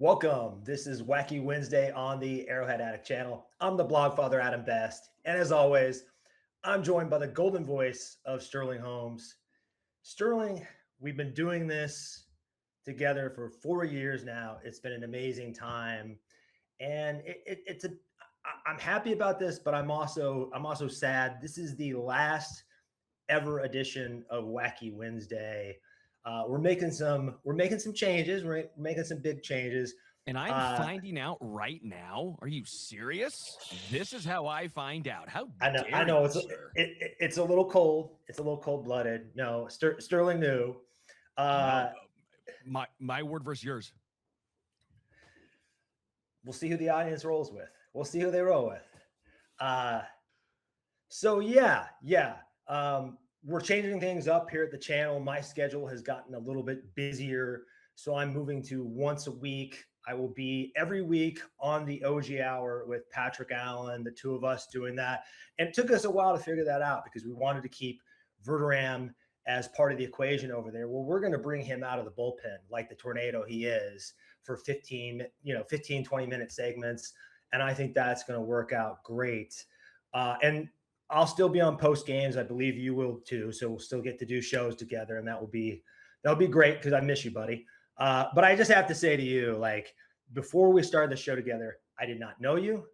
Welcome. This is Wacky Wednesday on the Arrowhead Addict channel. I'm the blog father, Adam Best. And as always, I'm joined by the golden voice of Sterling Holmes. Sterling, we've been doing this together for 4 years now. It's been an amazing time. And I'm happy about this, but I'm also sad. This is the last ever edition of Wacky Wednesday. We're making some changes. We're making some big changes. And I'm Uh, finding out right now. Are you serious? This is how I find out. How I dare know you, it's sir? it's a little cold. It's a little cold blooded. No, Sterling knew. No, Uh, my word versus yours. we'll see who the audience rolls with. We'll see who they roll with. Uh, so yeah. We're changing things up here at the channel. My schedule has gotten a little bit busier, so I'm moving to once a week. I will be every week on the OG Hour with Patrick Allen, the two of us doing that. And it took us a while to figure that out because we wanted to keep Verderam as part of the equation over there. Well, we're going to bring him out of the bullpen like the tornado he is for 20-minute segments. And I think that's going to work out great. And I'll still be on post games. I believe you will too. So we'll still get to do shows together, and that'll be great because I miss you, buddy. But I just have to say to you, like before we started the show together, I did not know you.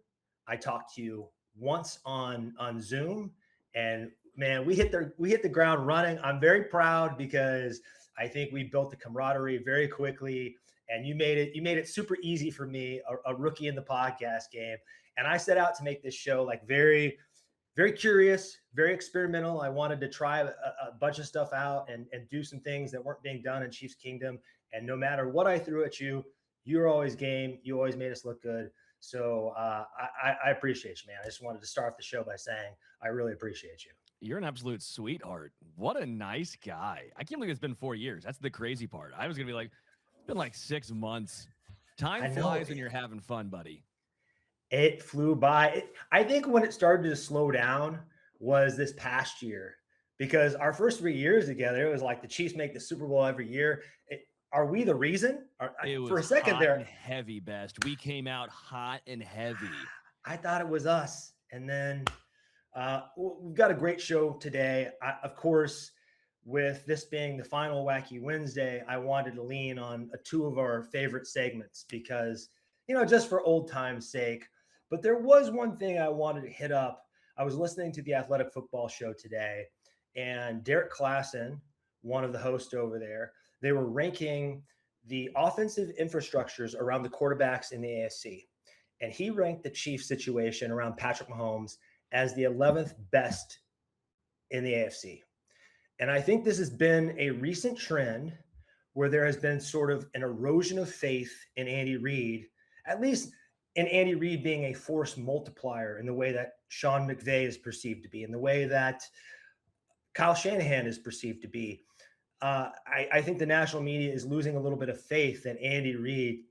I talked to you once on Zoom, and man, we hit the ground running. I'm very proud because I think we built the camaraderie very quickly, and you made it super easy for me, a rookie in the podcast game. And I set out to make this show like very curious, very experimental. I wanted to try a bunch of stuff out and do some things that weren't being done in Chiefs Kingdom. And no matter what I threw at you, you were always game. You always made us look good. So I appreciate you, man. I just wanted to start off the show by saying I really appreciate you. You're an absolute sweetheart. What a nice guy. I can't believe it's been 4 years. That's the crazy part. I was gonna be like, it's been like 6 months. Time I know flies when you're having fun, buddy. it flew by. I think when it started to slow down was this past year because our first 3 years together, it was like the Chiefs make the Super Bowl every year. Are we the reason? It For was a second hot and there, heavy, best. We came out hot and heavy. I thought it was us. And then we've got a great show today. Of course, with this being the final Wacky Wednesday, I wanted to lean on two of our favorite segments because, just for old time's sake. But there was one thing I wanted to hit up. I was listening to the Athletic Football Show today, and Derek Klassen, one of the hosts over there, they were ranking the offensive infrastructures around the quarterbacks in the AFC. And he ranked the Chiefs situation around Patrick Mahomes as the 11th best in the AFC. And I think this has been a recent trend where there has been sort of an erosion of faith in Andy Reid, at least in Andy Reid being a force multiplier in the way that Sean McVay is perceived to be, in the way that Kyle Shanahan is perceived to be. I think the national media is losing a little bit of faith that Andy Reid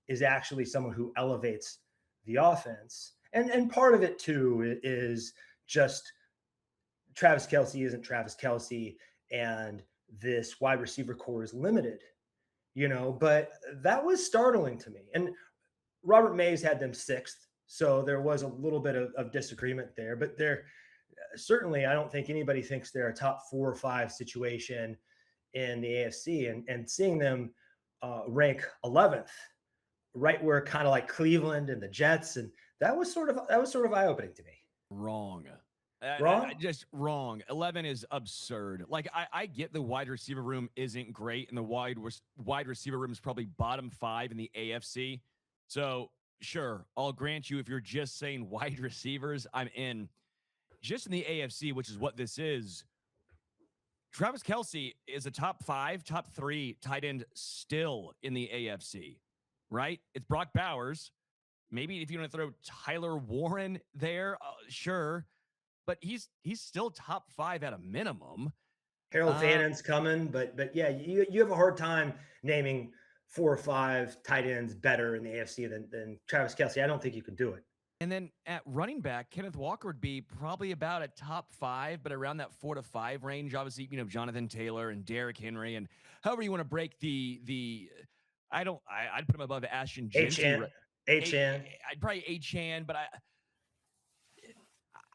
is actually someone who elevates the offense. And part of it too is just Travis Kelce isn't Travis Kelce, and this wide receiver core is limited. But that was startling to me. And Robert Mays had them sixth, so there was a little bit of disagreement there. But they're certainly, I don't think anybody thinks they're a top 4 or 5 situation in the AFC. And seeing them rank 11th, right where kind of like Cleveland and the Jets, and that was sort of eye opening to me. Wrong. Wrong? Just wrong. 11 is absurd. Like, I get the wide receiver room isn't great, and the wide receiver room is probably bottom 5 in the AFC. So, sure, I'll grant you if you're just saying wide receivers, I'm in. Just in the AFC, which is what this is, Travis Kelce is a top 5, top 3 tight end still in the AFC, right? It's Brock Bowers. Maybe if you want to throw Tyler Warren there, sure, but he's still top 5 at a minimum. Harold Fannon's coming, but yeah, you have a hard time naming 4 or 5 tight ends better in the AFC than Travis Kelce. I don't think you can do it. And then at running back, Kenneth Walker would be probably about a top 5, but around that 4 to 5 range. Obviously, Jonathan Taylor and Derrick Henry, and however you want to break the I'd put him above Ashton H-N, Gentry. H-N. I'd probably H-Chan, but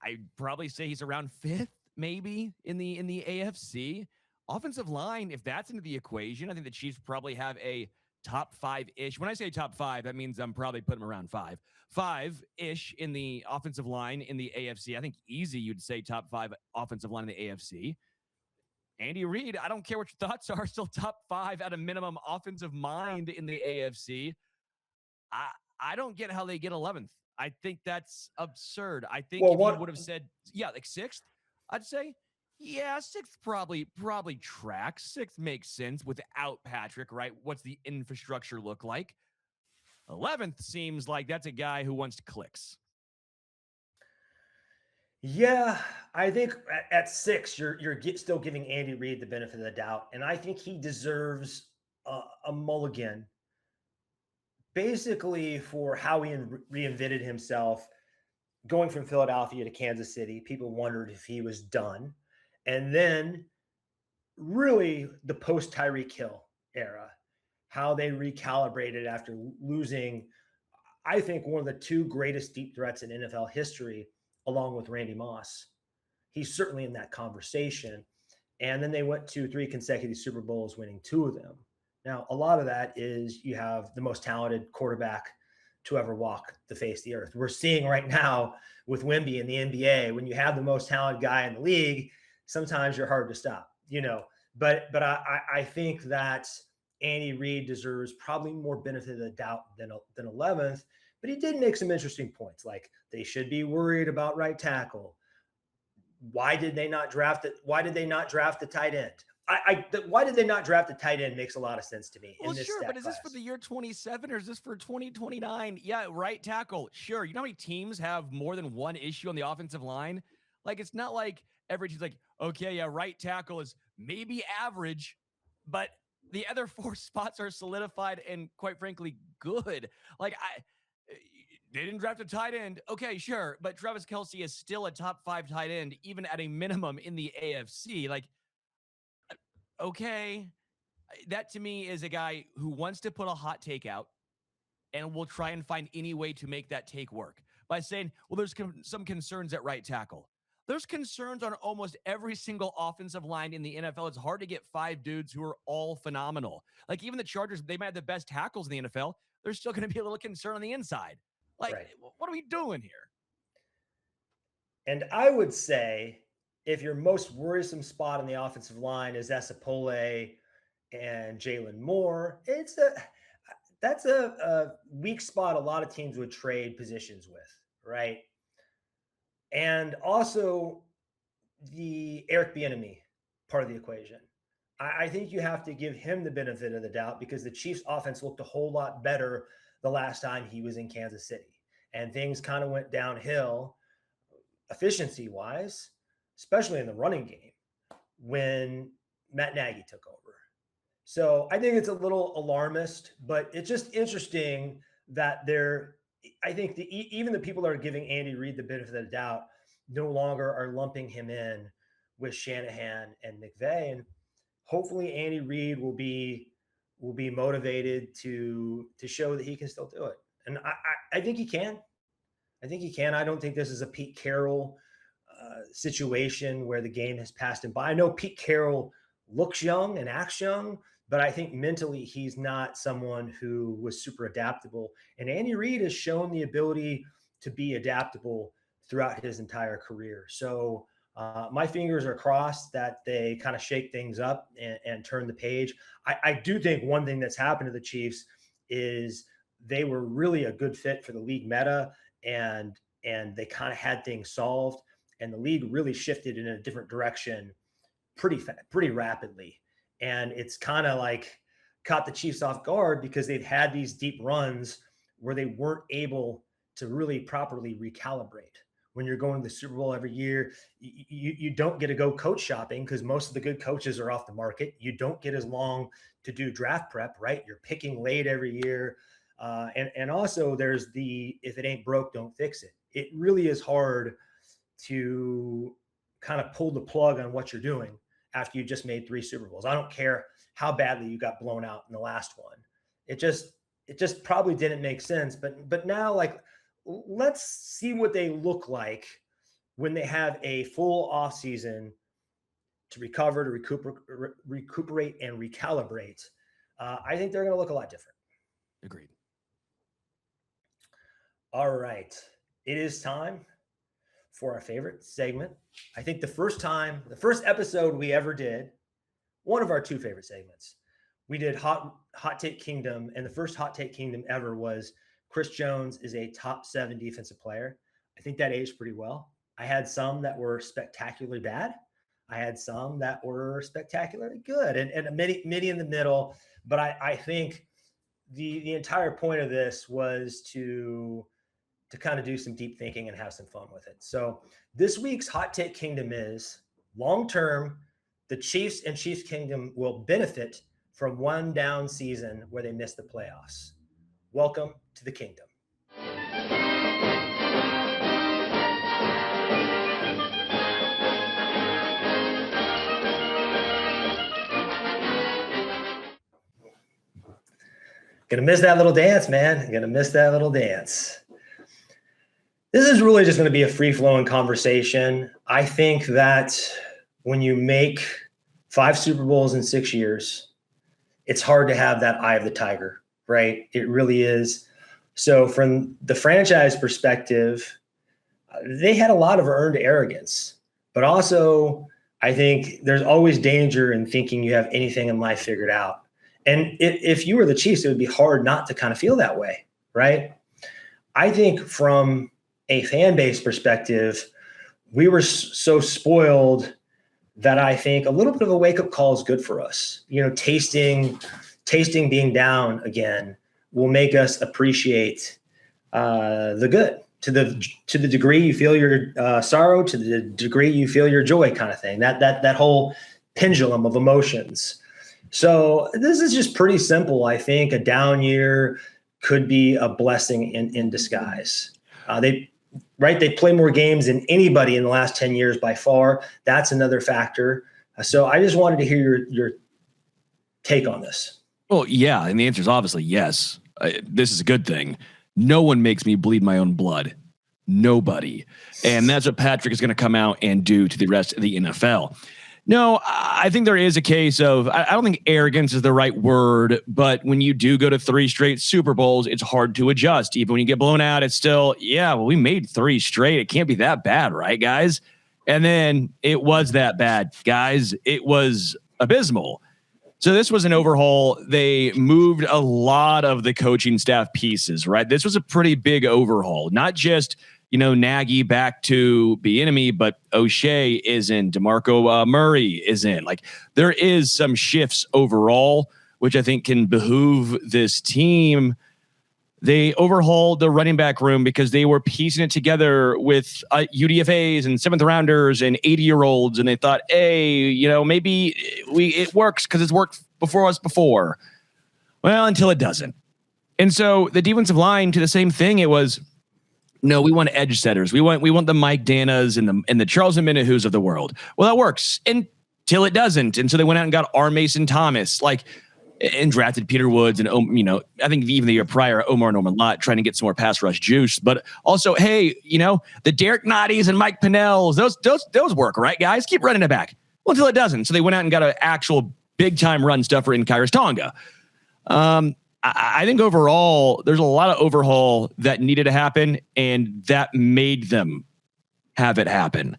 I'd probably say he's around fifth, maybe in the AFC. Offensive line, if that's into the equation, I think the Chiefs probably have a top five-ish. When I say top five, that means I'm probably putting them around five-ish in the offensive line in the AFC. I think easy you'd say top five offensive line in the AFC. Andy Reid, I don't care what your thoughts are, still top five at a minimum offensive mind in the AFC. I I don't get how they get 11th. I think that's absurd. I think Well, if you one would have said, yeah, like sixth, I'd say, yeah, sixth probably tracks. Sixth makes sense without Patrick, right? What's the infrastructure look like? 11th seems like that's a guy who wants clicks. Yeah, I think at 6, still giving Andy Reid the benefit of the doubt, and I think he deserves a mulligan, basically for how he reinvented himself, going from Philadelphia to Kansas City. People wondered if he was done, and then really the post Tyreek Hill era, how they recalibrated after losing, I think, one of the two greatest deep threats in NFL history, along with Randy Moss. He's certainly in that conversation. And then they went to 3 consecutive Super Bowls, winning 2 of them. Now, a lot of that is you have the most talented quarterback to ever walk the face of the earth. We're seeing right now with Wemby in the NBA, when you have the most talented guy in the league, sometimes you're hard to stop, you know. But I think that Andy Reid deserves probably more benefit of the doubt than 11th. But he did make some interesting points, like they should be worried about right tackle. Why did they not draft it? Why did they not draft the tight end? Why did they not draft the tight end makes a lot of sense to me Well, in this sure, stat but is this class. for the year 27 or is this for 2029? Yeah, right tackle. Sure. You know how many teams have more than one issue on the offensive line? Like, it's not like every team's like, okay, yeah, right tackle is maybe average, but the other 4 spots are solidified and quite frankly good. Like, they didn't draft a tight end. Okay, sure. But Travis Kelce is still a top 5 tight end, even at a minimum in the AFC. Like, okay, that to me is a guy who wants to put a hot take out and will try and find any way to make that take work by saying, well, there's some concerns at right tackle. There's concerns on almost every single offensive line in the NFL. It's hard to get 5 dudes who are all phenomenal. Like even the Chargers, they might have the best tackles in the NFL. There's still going to be a little concern on the inside. Like, Right. what are we doing here? And I would say if your most worrisome spot on the offensive line is Esapole and Jalen Moore, that's a weak spot a lot of teams would trade positions with, right? And also the Eric Bieniemy part of the equation. I think you have to give him the benefit of the doubt because the Chiefs' offense looked a whole lot better the last time he was in Kansas City, and things kind of went downhill efficiency wise, especially in the running game when Matt Nagy took over. So I think it's a little alarmist, but it's just interesting that I think even the people that are giving Andy Reid the benefit of the doubt no longer are lumping him in with Shanahan and McVay. And hopefully Andy Reid will be motivated to show that he can still do it. And I think he can. I think he can. I don't think this is a Pete Carroll situation where the game has passed him by. I know Pete Carroll looks young and acts young, but I think mentally he's not someone who was super adaptable. And Andy Reid has shown the ability to be adaptable throughout his entire career. So my fingers are crossed that they kind of shake things up and turn the page. I do think one thing that's happened to the Chiefs is they were really a good fit for the league meta, and they kind of had things solved, and the league really shifted in a different direction pretty rapidly. And it's kind of like caught the Chiefs off guard because they've had these deep runs where they weren't able to really properly recalibrate. When you're going to the Super Bowl every year, you don't get to go coach shopping because most of the good coaches are off the market. You don't get as long to do draft prep, right? You're picking late every year. And also there's if it ain't broke, don't fix it. It really is hard to kind of pull the plug on what you're doing after you just made 3 Super Bowls. I don't care how badly you got blown out in the last one. It just probably didn't make sense. But now, like, let's see what they look like when they have a full off season to recover, to recuperate and recalibrate. I think they're going to look a lot different. Agreed. All right. It is time for our favorite segment. I think the first episode we ever did, one of our two favorite segments, we did Hot Take Kingdom, and the first Hot Take Kingdom ever was Chris Jones is a top 7 defensive player. I think that aged pretty well. I had some that were spectacularly bad. I had some that were spectacularly good, and many in the middle. But I think the entire point of this was to kind of do some deep thinking and have some fun with it. So this week's Hot Take Kingdom is long-term, the Chiefs and Chiefs Kingdom will benefit from one down season where they missed the playoffs. Welcome to the kingdom. Gonna miss that little dance, man. Gonna miss that little dance. This is really just going to be a free-flowing conversation. I think that when you make 5 Super Bowls in 6 years, it's hard to have that eye of the tiger, right? It really is. So from the franchise perspective, they had a lot of earned arrogance, but also I think there's always danger in thinking you have anything in life figured out. And if you were the Chiefs, it would be hard not to kind of feel that way, right? I think from a fan base perspective, we were so spoiled that I think a little bit of a wake-up call is good for us. You know, tasting being down again will make us appreciate the good to the degree you feel your sorrow, to the degree you feel your joy, kind of thing. That whole pendulum of emotions. So this is just pretty simple. I think a down year could be a blessing in disguise. They play more games than anybody in the last 10 years by far. That's another factor. So I just wanted to hear your take on this. Well, yeah, and the answer is obviously yes. This is a good thing. No one makes me bleed my own blood. Nobody. And that's what Patrick is going to come out and do to the rest of the NFL. No, I think there is a case of, I don't think arrogance is the right word, but when you do go to 3 straight Super Bowls, it's hard to adjust. Even when you get blown out, it's still, yeah, well, we made 3 straight. It can't be that bad, right, guys? And then it was that bad, guys. It was abysmal. So this was an overhaul. They moved a lot of the coaching staff pieces, right? This was a pretty big overhaul, not just Nagy back to Bieniemy, but O'Shea is in, DeMarco Murray is in. Like, there is some shifts overall, which I think can behoove this team. They overhauled the running back room because they were piecing it together with UDFAs and 7th rounders and 80-year-olds, and they thought, hey, maybe it works because it's worked before us before. Well, until it doesn't. And so the defensive line, to the same thing, it was, no, we want edge setters. We want the Mike Danas and the Charles Minahus of the world. Well, that works until it doesn't. And so they went out and got R. Mason Thomas, and drafted Peter Woods and I think even the year prior, Omar Norman Lott, trying to get some more pass rush juice. But also, hey, the Derek Notties and Mike Pinnells, those work, right, guys? Keep running it back. Well, until it doesn't. So they went out and got an actual big time run stuffer in Kyrus Tonga. I think overall, there's a lot of overhaul that needed to happen, and that made them have it happen.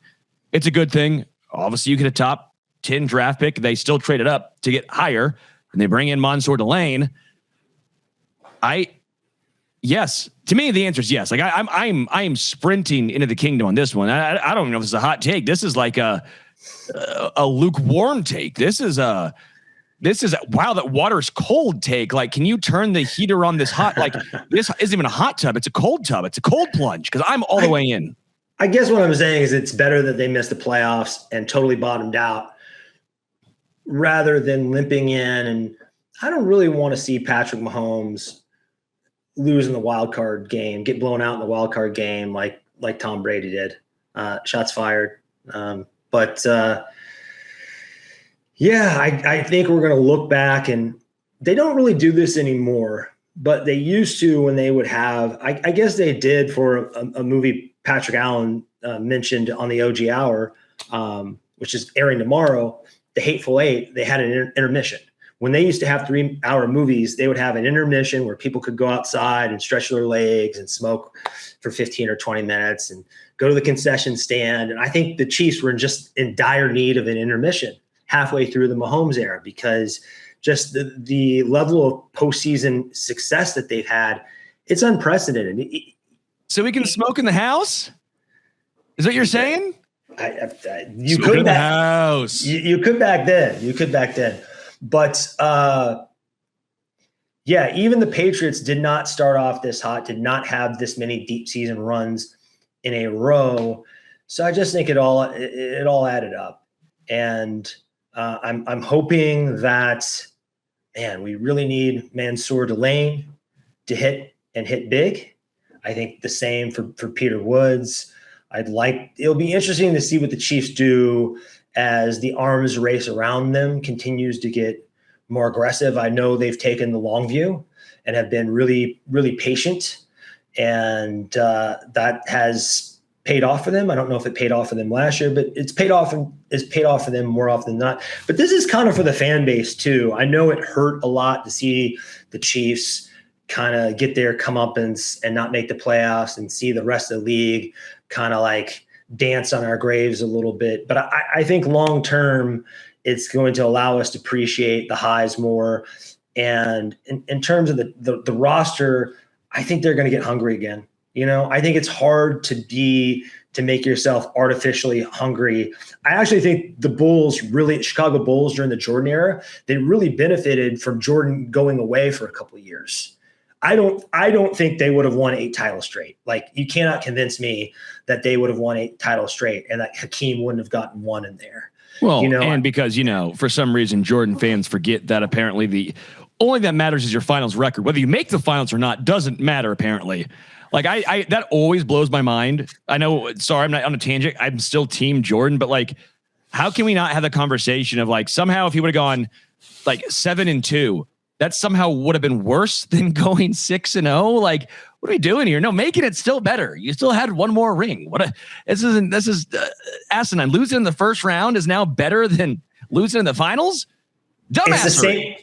It's a good thing. Obviously, you get a top 10 draft pick. They still traded up to get higher, and they bring in Mansour Delane. Yes. To me, the answer is yes. Like I'm sprinting into the kingdom on this one. I don't know if this is a hot take. This is like a lukewarm take. This is wow, that water's cold take. Like, can you turn the heater on this hot? Like, this isn't even a hot tub. It's a cold tub. It's a cold plunge because I'm all the way in. I guess what I'm saying is it's better that they missed the playoffs and totally bottomed out rather than limping in. And I don't really want to see Patrick Mahomes lose in the wild card game, get blown out in the wild card game like Tom Brady did. Shots fired. Yeah, I think we're going to look back and they don't really do this anymore, but they used to when they would have, I guess they did for a movie Patrick Allen mentioned on the OG Hour, which is airing tomorrow, The Hateful Eight, they had an intermission. When they used to have 3-hour movies, they would have an intermission where people could go outside and stretch their legs and smoke for 15 or 20 minutes and go to the concession stand. And I think the Chiefs were just in dire need of an intermission halfway through the Mahomes era, because just the level of postseason success that they've had, it's unprecedented. So we can smoke in the house? Is that what you're saying? You could in the house. You could back then. You could back then. But yeah, even the Patriots did not start off this hot, did not have this many deep season runs in a row. So I just think it all added up. And I'm hoping that, man, we really need Mansour Delane to hit big. I think the same for Peter Woods. It'll be interesting to see what the Chiefs do as the arms race around them continues to get more aggressive. I know they've taken the long view and have been really, really patient. And that has paid off for them. I don't know if it paid off for them last year, but it's paid off for them more often than not. But this is kind of for the fan base too. I know it hurt a lot to see the Chiefs kind of get their comeuppance and not make the playoffs, and see the rest of the league kind of like dance on our graves a little bit. But I think long term, it's going to allow us to appreciate the highs more. And in terms of the roster, I think they're going to get hungry again. I think it's hard to make yourself artificially hungry. I actually think the Chicago Bulls during the Jordan era, they really benefited from Jordan going away for a couple of years. I don't think they would have won 8 titles straight. Like, you cannot convince me that they would have won 8 titles straight and that Hakeem wouldn't have gotten one in there. Well, and because, for some reason, Jordan fans forget that apparently the only that matters is your finals record. Whether you make the finals or not doesn't matter, apparently. Like, I that always blows my mind. I know, sorry, I'm not on a tangent. I'm still team Jordan, but like, how can we not have the conversation of like, somehow if he would have gone like 7-2, that somehow would have been worse than going 6-0. Like, what are we doing here? No, making it still better. You still had one more ring. This is asinine. Losing in the first round is now better than losing in the finals. Dumbassery.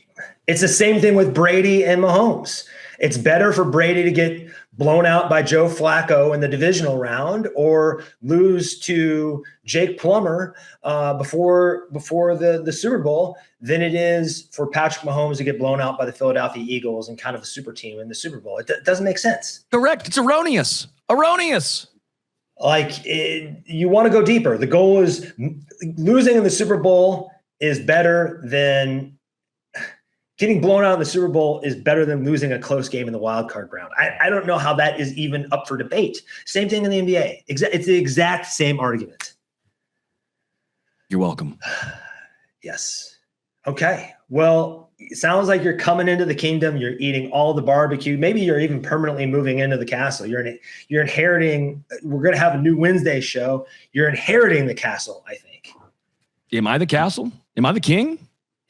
It's the same thing with Brady and Mahomes. It's better for Brady to get blown out by Joe Flacco in the divisional round or lose to Jake Plummer before the Super Bowl than it is for Patrick Mahomes to get blown out by the Philadelphia Eagles and kind of a super team in the Super Bowl. It doesn't make sense. Correct. It's erroneous. Like, you want to go deeper. The goal is losing in the Super Bowl is better than getting blown out in the Super Bowl is better than losing a close game in the wild card round. I don't know how that is even up for debate. Same thing in the NBA. It's the exact same argument. You're welcome. Yes. Okay. Well, it sounds like you're coming into the kingdom. You're eating all the barbecue. Maybe you're even permanently moving into the castle. You're inheriting. We're going to have a new Wednesday show. You're inheriting the castle, I think. Am I the castle? Am I the king?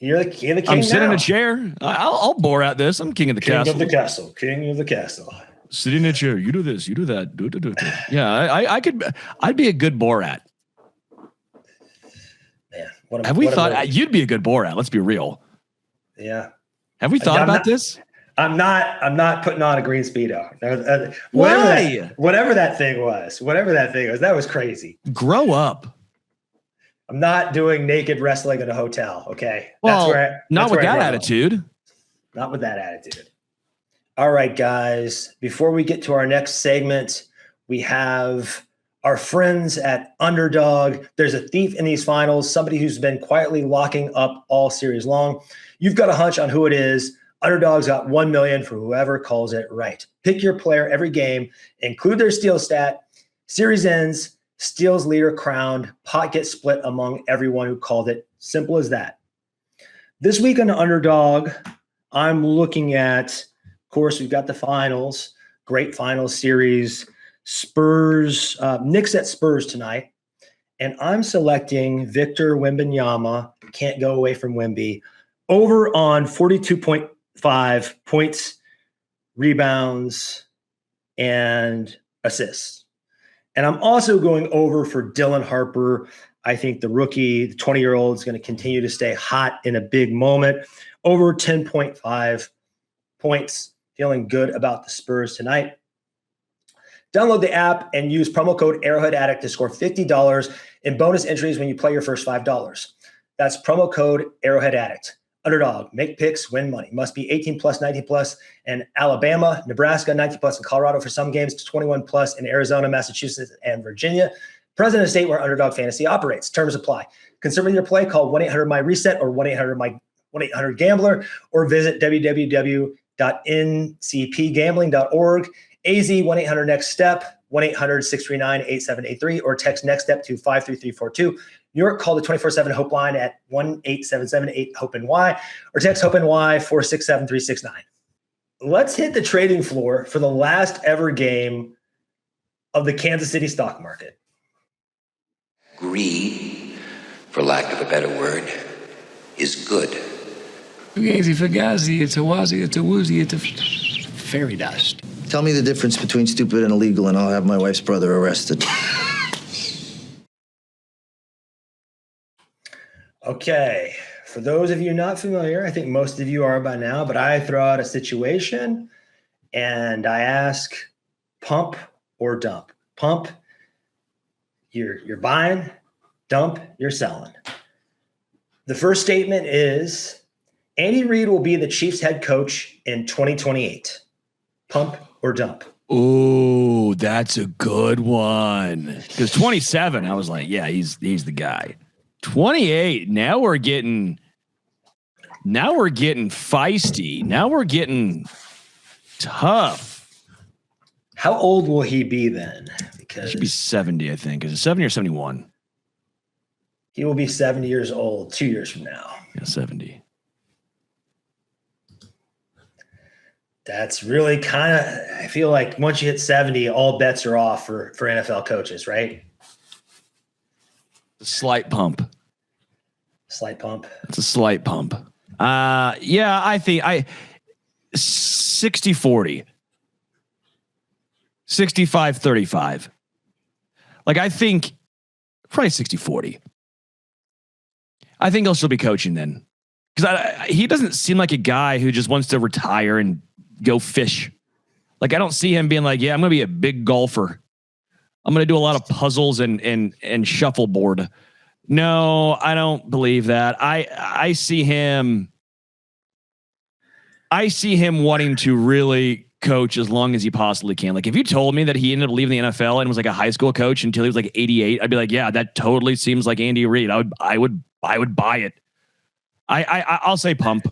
You're the king I'm sitting in a chair. I'll bore at this. I'm king of the castle. King of the castle. King of the castle. Sitting in a chair. You do this. You do that. Do. Yeah, I'd be a good Borat. Man, have we thought you'd be a good Borat? Let's be real. Yeah. Have we thought about this? I'm not putting on a green Speedo. Whatever that thing was, that was crazy. Grow up. I'm not doing naked wrestling in a hotel. Okay. Well, not with that attitude. Not with that attitude. All right, guys. Before we get to our next segment, we have our friends at Underdog. There's a thief in these finals, somebody who's been quietly locking up all series long. You've got a hunch on who it is. Underdog's got $1 million for whoever calls it right. Pick your player every game, include their steal stat. Series ends. Steals leader crowned, pot gets split among everyone who called it. Simple as that. This week on Underdog, I'm looking at, of course, we've got the finals, great finals series. Spurs, Knicks at Spurs tonight. And I'm selecting Victor Wembanyama, can't go away from Wemby, over on 42.5 points, rebounds, and assists. And I'm also going over for Dylan Harper. I think the rookie, the 20-year-old, is going to continue to stay hot in a big moment. Over 10.5 points. Feeling good about the Spurs tonight. Download the app and use promo code Arrowhead Addict to score $50 in bonus entries when you play your first $5. That's promo code Arrowhead Addict. Underdog, make picks, win money. Must be 18 plus, 19 plus in Alabama, Nebraska, 19 plus in Colorado for some games, 21 plus in Arizona, Massachusetts, and Virginia. Present in a state where Underdog Fantasy operates. Terms apply. Concern with your play, call 1-800-MY-RESET or 1-800-GAMBLER or visit www.ncpgambling.org. AZ 1-800-NEXT-STEP, 1-800-639-8783, or text NEXT STEP to 53342. New York, call the 24/7 Hope line at 1-877-8-HOPE-NY, or text HOPE-NY 467-369. Let's hit the trading floor for the last ever game of the Kansas City stock market. Greed, for lack of a better word, is good. Fugazi, fugazi, it's a wazi, it's a woozy, it's a fairy dust. Tell me the difference between stupid and illegal, and I'll have my wife's brother arrested. Okay, for those of you not familiar, I think most of you are by now, but I throw out a situation and I ask pump or dump. Pump, you're buying. Dump, you're selling. The first statement is Andy Reid will be the Chiefs head coach in 2028. Pump or dump? Oh, that's a good one. Because 27, I was like, yeah, he's the guy. 28, now we're getting feisty. Now we're getting tough. How old will he be then? Because he should be 70, I think. Is it 70 or 71? He will be 70 years old 2 years from now. Yeah, 70. That's really kind of, I feel like once you hit 70, all bets are off for NFL coaches, right? Slight pump. Slight pump. It's a slight pump. Yeah, I think 60-40. 65-35. Like, I think probably 60-40. I think he'll still be coaching then. Because he doesn't seem like a guy who just wants to retire and go fish. Like, I don't see him being like, yeah, I'm going to be a big golfer. I'm going to do a lot of puzzles and shuffleboard. No, I don't believe that. I see him wanting to really coach as long as he possibly can. Like, if you told me that he ended up leaving the NFL and was like a high school coach until he was like 88, I'd be like, yeah, that totally seems like Andy Reid. I would buy it. I'll say pump.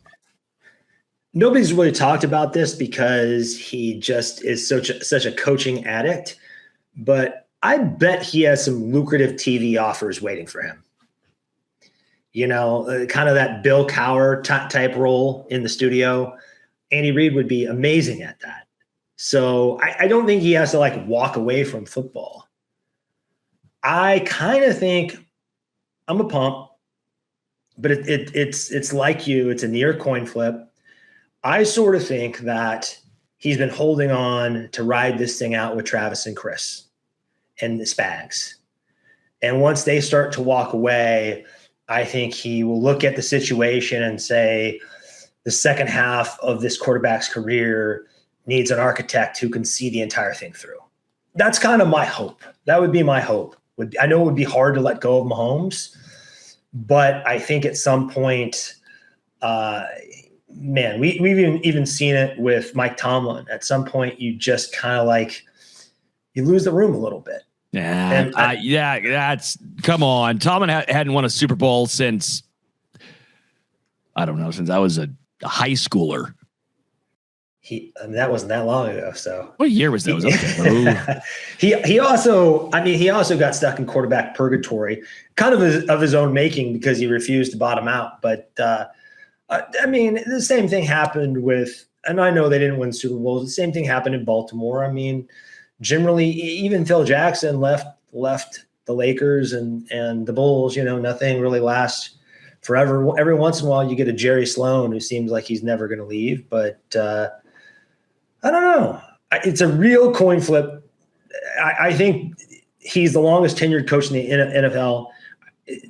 Nobody's really talked about this because he just is such a coaching addict, but I bet he has some lucrative TV offers waiting for him. You know, kind of that Bill Cowher type role in the studio. Andy Reid would be amazing at that. So I don't think he has to like walk away from football. I kind of think I'm a pump, but it's like you. It's a near coin flip. I sort of think that he's been holding on to ride this thing out with Travis and Chris and the Spags. And once they start to walk away, I think he will look at the situation and say the second half of this quarterback's career needs an architect who can see the entire thing through. That's kind of my hope. That would be my hope. I know it would be hard to let go of Mahomes, but I think at some point, we've even seen it with Mike Tomlin. At some point, you just kind of like you lose the room a little bit. Yeah, that's come on. Tomlin hadn't won a Super Bowl since I was a high schooler. That wasn't that long ago. So what year was that? Was okay. he also got stuck in quarterback purgatory, kind of his own making because he refused to bottom out. But I mean, the same thing happened with, and I know they didn't win Super Bowls. The same thing happened in Baltimore. I mean, generally, even Phil Jackson left the Lakers and the Bulls. You know, nothing really lasts forever. Every once in a while, you get a Jerry Sloan who seems like he's never going to leave. But I don't know. It's a real coin flip. I think he's the longest tenured coach in the NFL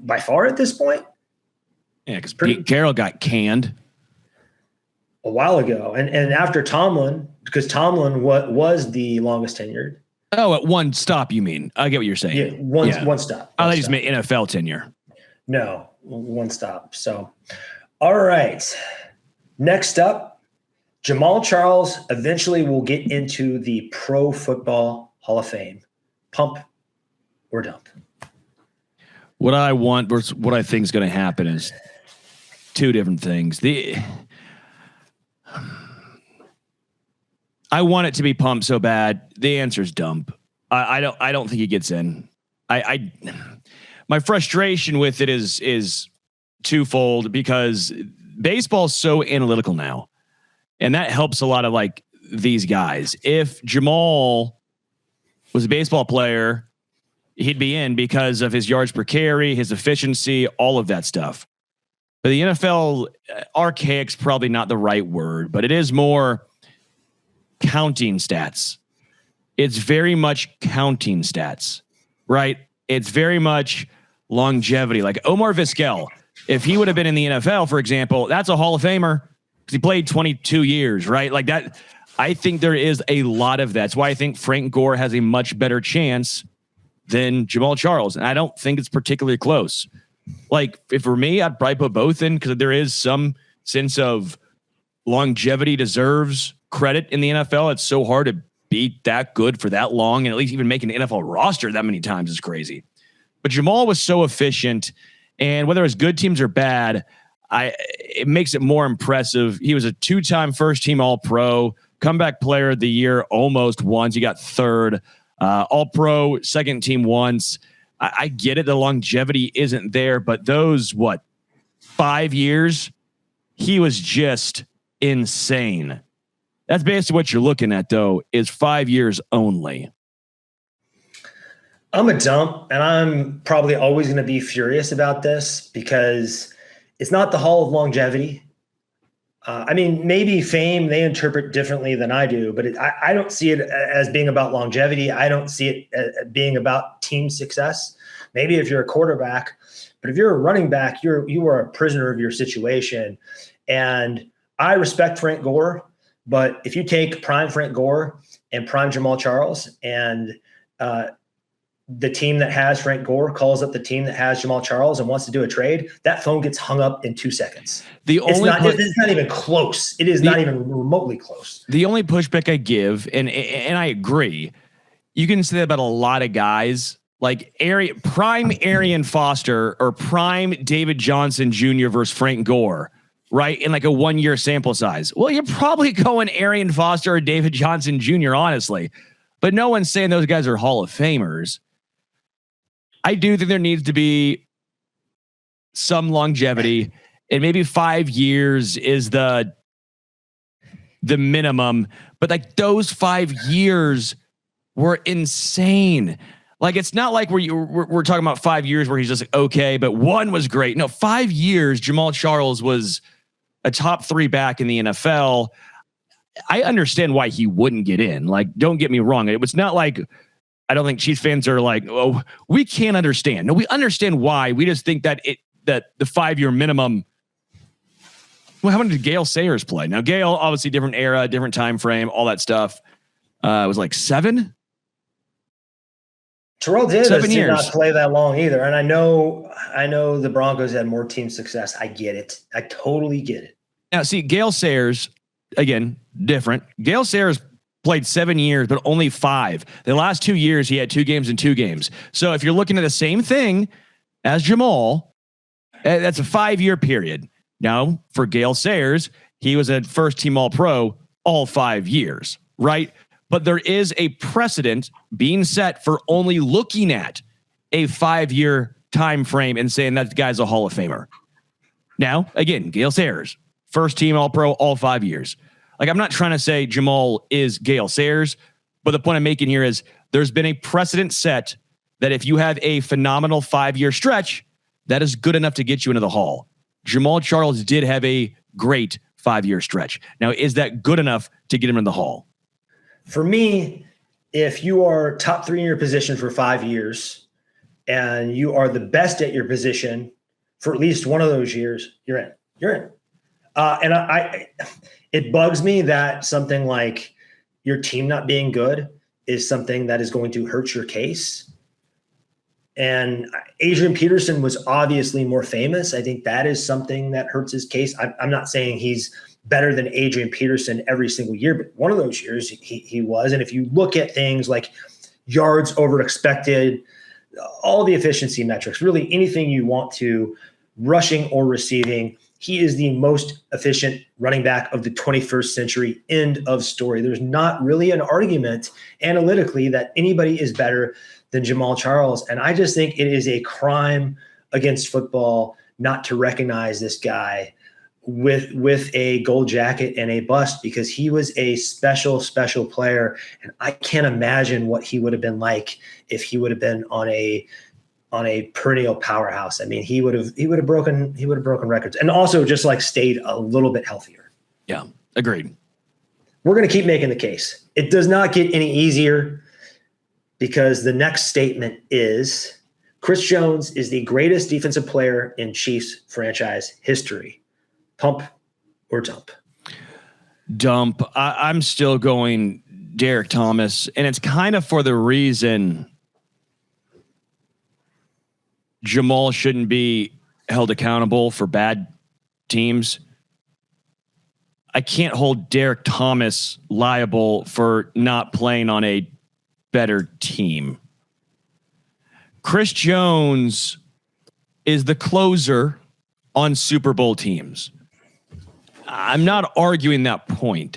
by far at this point. Yeah, because Pete Carroll got canned a while ago, and after Tomlin, because Tomlin was the longest tenured. Oh, at one stop, you mean? I get what you're saying. Yeah, one stop. I thought he's made NFL tenure. No, one stop. So, all right. Next up, Jamaal Charles eventually will get into the Pro Football Hall of Fame. Pump or dump? What I want versus what I think is going to happen is two different things. I want it to be pumped so bad. The answer is dump. I don't think he gets in. My frustration with it is twofold, because baseball's so analytical now, and that helps a lot of like these guys. If Jamaal was a baseball player, he'd be in because of his yards per carry, his efficiency, all of that stuff. But the NFL, archaic's probably not the right word, but it is more counting stats. It's very much counting stats, right? It's very much longevity. Like Omar Vizquel, if he would have been in the NFL, for example, that's a Hall of Famer because he played 22 years, right? Like that. I think there is a lot of that. That's why I think Frank Gore has a much better chance than Jamaal Charles. And I don't think it's particularly close. Like, if for me, I'd probably put both in, because there is some sense of longevity deserves credit in the NFL. It's so hard to be that good for that long, and at least even make an NFL roster that many times is crazy. But Jamaal was so efficient, and whether it's good teams or bad, it makes it more impressive. He was a 2-time first-team All-Pro, comeback player of the year almost once. He got third. All-Pro, second team once. I get it. The longevity isn't there, but those, 5 years, he was just insane. That's basically what you're looking at, though, is 5 years only. I'm a dump, and I'm probably always going to be furious about this because it's not the Hall of Longevity. I mean, maybe fame, they interpret differently than I do, but I don't see it as being about longevity. I don't see it as being about team success. Maybe if you're a quarterback, but if you're a running back, you are a prisoner of your situation. And I respect Frank Gore, but if you take prime Frank Gore and prime Jamaal Charles, and the team that has Frank Gore calls up the team that has Jamaal Charles and wants to do a trade, that phone gets hung up in 2 seconds. It's not even close. It is not even remotely close. The only pushback I give, and I agree, you can say that about a lot of guys, like prime Arian Foster or prime David Johnson Jr. versus Frank Gore, right? In like a 1-year sample size. Well, you're probably going Arian Foster or David Johnson Jr., honestly. But no one's saying those guys are Hall of Famers. I do think there needs to be some longevity, and maybe 5 years is the minimum. But like those 5 years were insane. Like, it's not like we're talking about 5 years where he's just like, okay, but one was great. No, 5 years, Jamaal Charles was a top 3 back in the NFL. I understand why he wouldn't get in. Like, don't get me wrong. It was not like, I don't think Chiefs fans are like, oh, we can't understand. No, we understand why. We just think that the 5-year minimum. Well, how many did Gale Sayers play? Now, Gale, obviously different era, different time frame, all that stuff. It was like 7. Terrell Davis did not play that long either. And I know the Broncos had more team success. I get it. I totally get it. Now, see, Gale Sayers, again, different. Gale Sayers played 7 years, but only 5. The last 2 years, he had 2 games and 2 games. So if you're looking at the same thing as Jamaal, that's a 5-year period. Now, for Gale Sayers, he was a first-team All-Pro all 5 years, right? But there is a precedent being set for only looking at a 5-year time frame and saying that guy's a Hall of Famer. Now, again, Gale Sayers, first-team All-Pro all 5 years. Like, I'm not trying to say Jamaal is Gale Sayers, but the point I'm making here is there's been a precedent set that if you have a phenomenal 5-year stretch, that is good enough to get you into the Hall. Jamaal Charles did have a great 5-year stretch. Now, is that good enough to get him in the Hall? For me, if you are top 3 in your position for 5 years and you are the best at your position for at least one of those years, you're in. You're in. And it bugs me that something like your team not being good is something that is going to hurt your case. And Adrian Peterson was obviously more famous. I think that is something that hurts his case. I'm not saying he's better than Adrian Peterson every single year, but one of those years he was. And if you look at things like yards over expected, all the efficiency metrics, really anything you want to, rushing or receiving, he is the most efficient running back of the 21st century. End of story. There's not really an argument analytically that anybody is better than Jamaal Charles. And I just think it is a crime against football not to recognize this guy with a gold jacket and a bust, because he was a special player. And I can't imagine what he would have been like if he would have been on a perennial powerhouse. I mean, he would have broken records, and also just like stayed a little bit healthier. Yeah, agreed. We're going to keep making the case. It does not get any easier, because the next statement is Chris Jones is the greatest defensive player in Chiefs franchise history. Pump or dump? Dump. I'm still going Derek Thomas, and it's kind of for the reason Jamaal shouldn't be held accountable for bad teams. I can't hold Derek Thomas liable for not playing on a better team. Chris Jones is the closer on Super Bowl teams. I'm not arguing that point,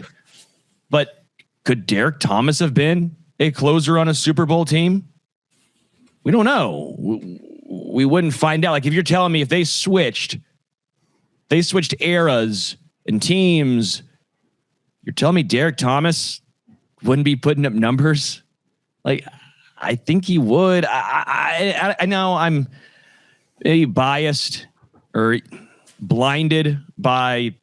but could Derek Thomas have been a closer on a Super Bowl team? We don't know. We wouldn't find out. Like, if you're telling me if they switched eras and teams, you're telling me Derek Thomas wouldn't be putting up numbers? Like, I think he would. I know I'm maybe biased or blinded by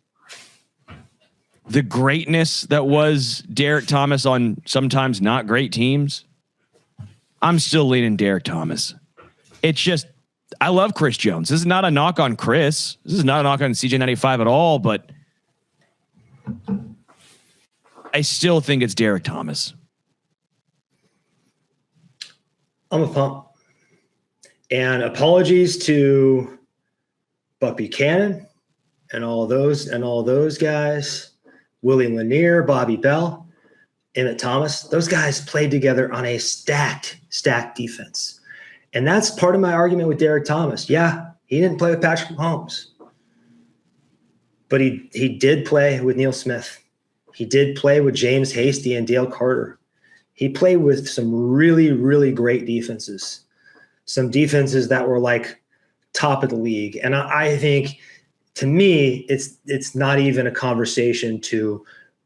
the greatness that was Derek Thomas on sometimes not great teams. I'm still leaning Derek Thomas. It's just, I love Chris Jones. This is not a knock on Chris. This is not a knock on CJ95 at all, but I still think it's Derek Thomas. I'm a pump. And apologies to Buck Buchanan and all those guys, Willie Lanier, Bobby Bell, Emmett Thomas. Those guys played together on a stacked defense. And that's part of my argument with Derek Thomas. Yeah, he didn't play with Patrick Mahomes, but he did play with Neil Smith. He did play with James Hasty and Dale Carter. He played with some really, really great defenses, some defenses that were like top of the league. And I think, to me, it's not even a conversation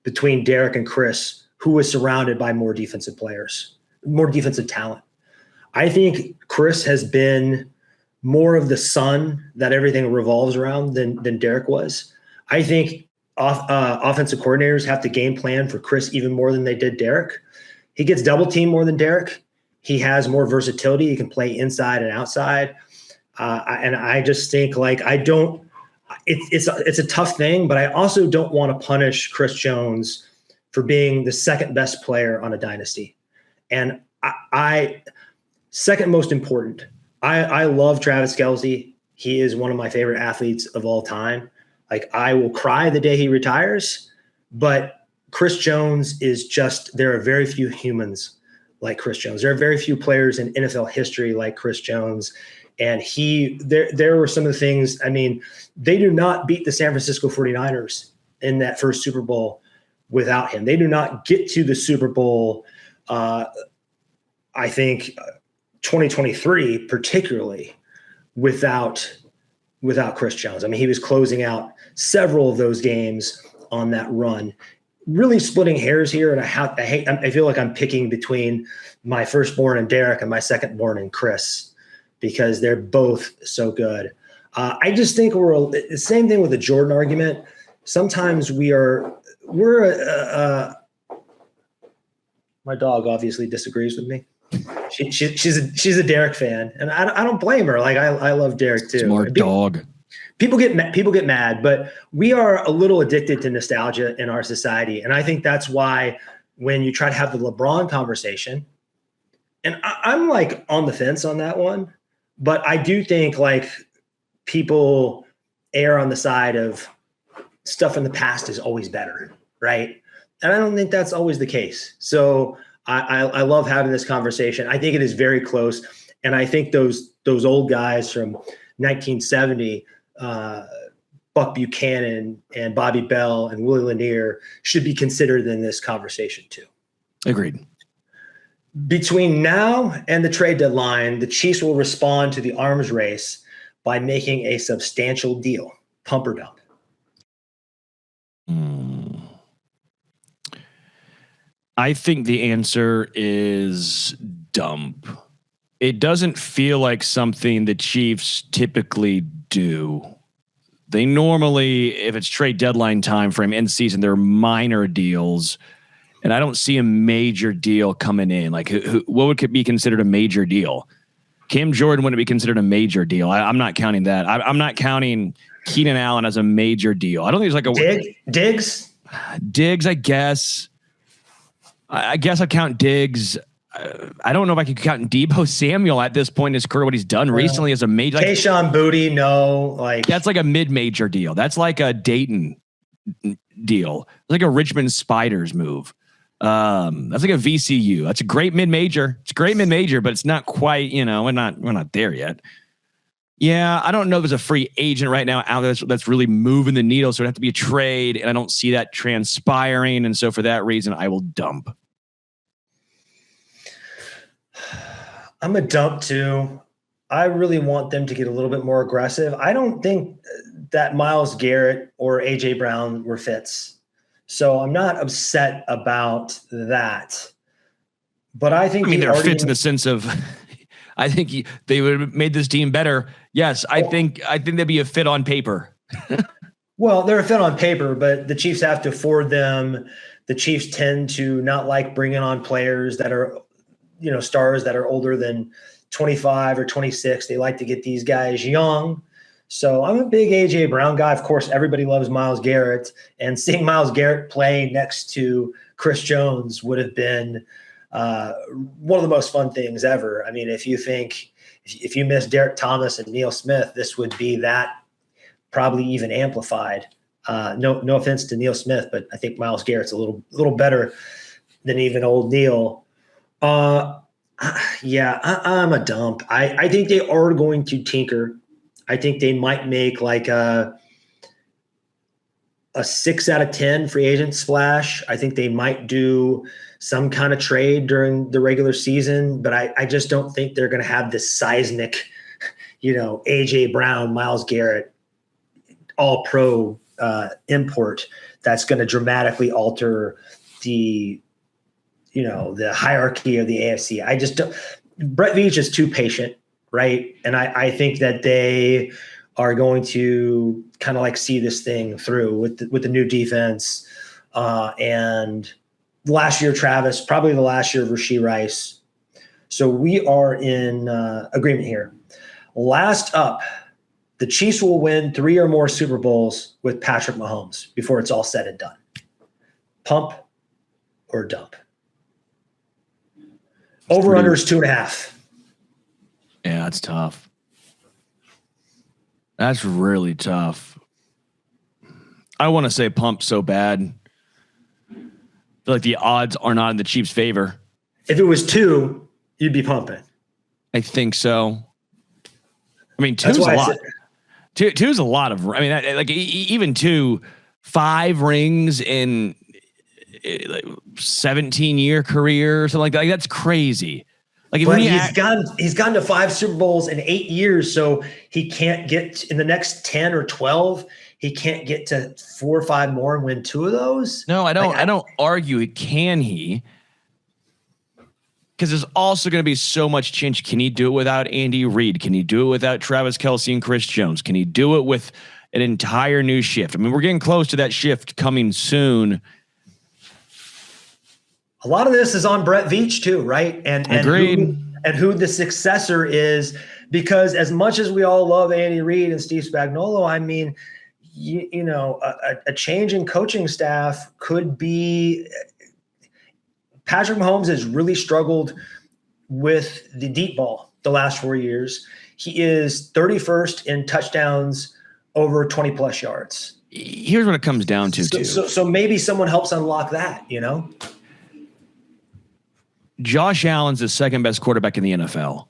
between Derek and Chris, who was surrounded by more defensive players, more defensive talent. I think Chris has been more of the sun that everything revolves around than Derek was. I think offensive coordinators have to game plan for Chris even more than they did Derek. He gets double teamed more than Derek. He has more versatility. He can play inside and outside. And I just think, like, it's a tough thing, but I also don't want to punish Chris Jones for being the second best player on a dynasty. And I second most important, I love Travis Kelce. He is one of my favorite athletes of all time. Like, I will cry the day he retires, but Chris Jones is just, there are very few humans like Chris Jones. There are very few players in NFL history like Chris Jones. And there were some of the things, I mean, they do not beat the San Francisco 49ers in that first Super Bowl without him. They do not get to the Super Bowl, I think, 2023, particularly without Chris Jones. I mean, he was closing out several of those games on that run. Really splitting hairs here, and I feel like I'm picking between my firstborn and Derek and my secondborn and Chris, because they're both so good. I just think the same thing with the Jordan argument. Sometimes my dog obviously disagrees with me. She's a Derek fan, and I don't blame her. Like I love Derek too. Smart dog. People get mad, but we are a little addicted to nostalgia in our society, and I think that's why when you try to have the LeBron conversation, and I'm like on the fence on that one, but I do think like people err on the side of stuff in the past is always better, right? And I don't think that's always the case. So I love having this conversation. I think it is very close, and I think those old guys from 1970. Buck Buchanan and Bobby Bell and Willie Lanier should be considered in this conversation too. Agreed. Between now and the trade deadline, the Chiefs will respond to the arms race by making a substantial deal. Pump or dump? I think the answer is dump. It doesn't feel like something the Chiefs typically do. They normally, if it's trade deadline time frame, end season, they're minor deals. And I don't see a major deal coming in. Like, what would be considered a major deal? Cam Jordan wouldn't be considered a major deal. I'm not counting that. I'm not counting Keenan Allen as a major deal. I don't think there's like a Diggs. Diggs, I guess. I guess I count Diggs. I don't know if I could count Deebo Samuel at this point in his career, what he's done recently as a major. Like, Kayshon Boutte, no. Like that's like a mid-major deal. That's like a Dayton deal. It's like a Richmond Spiders move. That's like a VCU. That's a great mid-major. It's a great mid-major, but it's not quite, we're not there yet. Yeah, I don't know if there's a free agent right now out there that's really moving the needle. So it'd have to be a trade, and I don't see that transpiring. And so for that reason, I will dump. I'm a dump too. I really want them to get a little bit more aggressive. I don't think that Myles Garrett or AJ Brown were fits. So I'm not upset about that. But I think they're fits in the sense of I think they would have made this team better. Yes, I think they'd be a fit on paper. Well, they're a fit on paper, but the Chiefs have to afford them. The Chiefs tend to not like bringing on players that are stars that are older than 25 or 26. They like to get these guys young. So I'm a big AJ Brown guy. Of course, everybody loves Myles Garrett, and seeing Myles Garrett play next to Chris Jones would have been one of the most fun things ever. I mean, if you miss Derek Thomas and Neil Smith, this would be that probably even amplified. No offense to Neil Smith, but I think Myles Garrett's a little better than even old Neil. Yeah, I'm a dump. I think they are going to tinker. I think they might make like a 6 out of 10 free agent splash. I think they might do some kind of trade during the regular season, but I just don't think they're going to have this seismic, AJ Brown, Myles Garrett, all pro import that's going to dramatically alter the hierarchy of the AFC. I just don't. Brett Veach is too patient, right? And I think that they are going to kind of like see this thing through with the new defense. And last year, Travis, probably the last year of Rashee Rice. So we are in agreement here. Last up, the Chiefs will win 3 or more Super Bowls with Patrick Mahomes before it's all said and done. Pump or dump? Over under is 2.5. Yeah, that's tough. That's really tough. I want to say pump so bad. I feel like the odds are not in the Chiefs' favor. If it was 2, you'd be pumping. I think so. I mean, 2 is a lot. 2 is a lot of. I mean, like even 2, 5 rings in like 17-year career or something like that. Like, that's crazy. Like, but he's gone to 5 Super Bowls in 8 years, so he can't get in the next 10 or 12. He can't get to 4 or 5 more and win 2 of those. No, I don't. I don't argue it. Can he? because there's also going to be so much change. Can he do it without Andy Reid? Can he do it without Travis Kelce and Chris Jones? Can he do it with an entire new shift? I mean, we're getting close to that shift coming soon. A lot of this is on Brett Veach too, right? And Agreed. Who the successor is, because as much as we all love Andy Reid and Steve Spagnuolo, I mean, you know, a change in coaching staff could be. Patrick Mahomes has really struggled with the deep ball the last 4 years. He is 31st in touchdowns over 20 plus yards. Here's what it comes down to, too. So maybe someone helps unlock that, you know? Josh Allen's the second best quarterback in the NFL.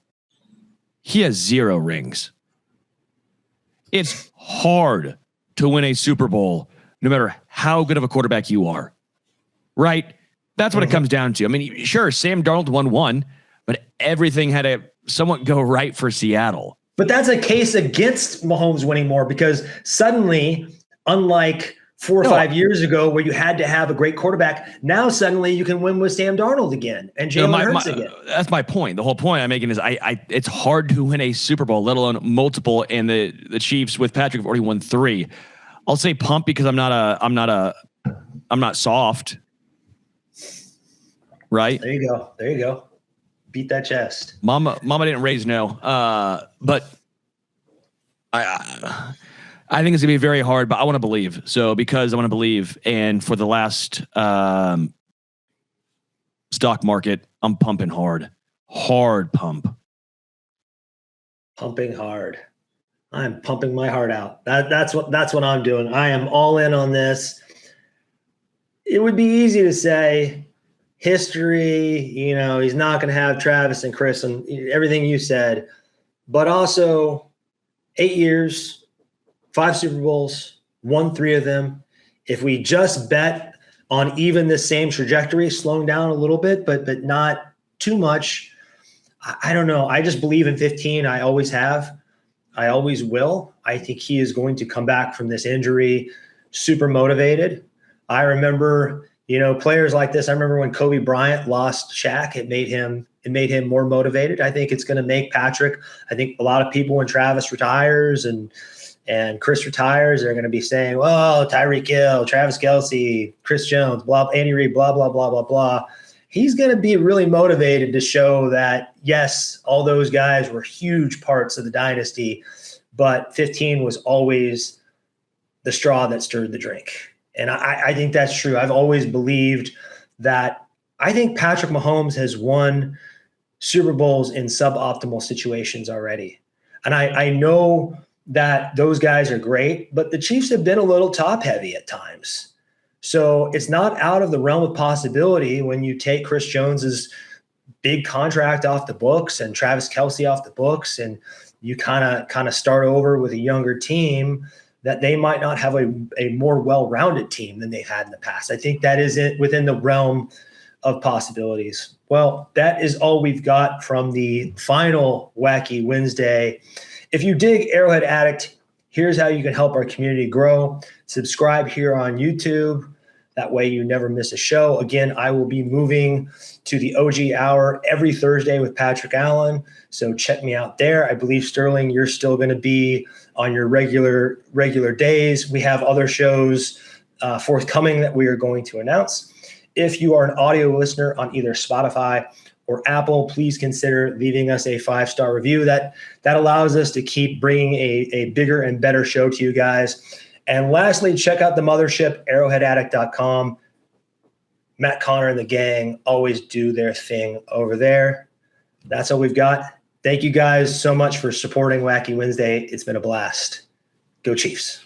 He has 0 rings. It's hard to win a Super Bowl no matter how good of a quarterback you are, right? That's what it comes down to. I mean, sure, Sam Darnold won 1, but everything had to somewhat go right for Seattle. But that's a case against Mahomes winning more, because suddenly, unlike 4 or 5 years ago where you had to have a great quarterback, now suddenly you can win with Sam Darnold again and Jalen Hurts again. That's my point. The whole point I'm making is it's hard to win a Super Bowl, let alone multiple, and the Chiefs with Patrick have already won 3. I'll say pump because I'm not soft. Right. There you go. Beat that chest. Mama didn't raise no. But I think it's gonna be very hard, but I want to believe. So because I want to believe, and for the last stock market, I'm pumping hard pump. Pumping hard. I'm pumping my heart out. That's what I'm doing. I am all in on this. It would be easy to say, history, you know, he's not going to have Travis and Chris and everything you said, but also 8 years, 5 Super Bowls, won 3 of them. If we just bet on even the same trajectory, slowing down a little bit, but not too much, I don't know. I just believe in 15. I always have. I always will. I think he is going to come back from this injury super motivated. I remember, you know, players like this. I remember when Kobe Bryant lost Shaq, it made him more motivated. I think it's going to make Patrick. I think a lot of people, when Travis retires and Chris retires, they're going to be saying, "Well, Tyreek Hill, Travis Kelce, Chris Jones, blah, Andy Reid, blah blah blah blah blah." He's going to be really motivated to show that yes, all those guys were huge parts of the dynasty, but 15 was always the straw that stirred the drink. And I think that's true. I've always believed that. I think Patrick Mahomes has won Super Bowls in suboptimal situations already. And I know that those guys are great, but the Chiefs have been a little top heavy at times. So it's not out of the realm of possibility when you take Chris Jones's big contract off the books and Travis Kelce off the books, and you kind of start over with a younger team, that they might not have a more well-rounded team than they've had in the past. I think that is within the realm of possibilities. Well, that is all we've got from the final Wacky Wednesday. If you dig Arrowhead Addict, here's how you can help our community grow. Subscribe here on YouTube. That way you never miss a show. Again, I will be moving to the OG Hour every Thursday with Patrick Allen. So check me out there. I believe, Sterling, you're still going to be on your regular days. We have other shows forthcoming that we are going to announce. If you are an audio listener on either Spotify or Apple, please consider leaving us a 5-star review. That allows us to keep bringing a bigger and better show to you guys. And lastly, check out the mothership, arrowheadaddict.com. Matt Connor and the gang always do their thing over there. That's all we've got. Thank you guys so much for supporting Wacky Wednesday. It's been a blast. Go Chiefs.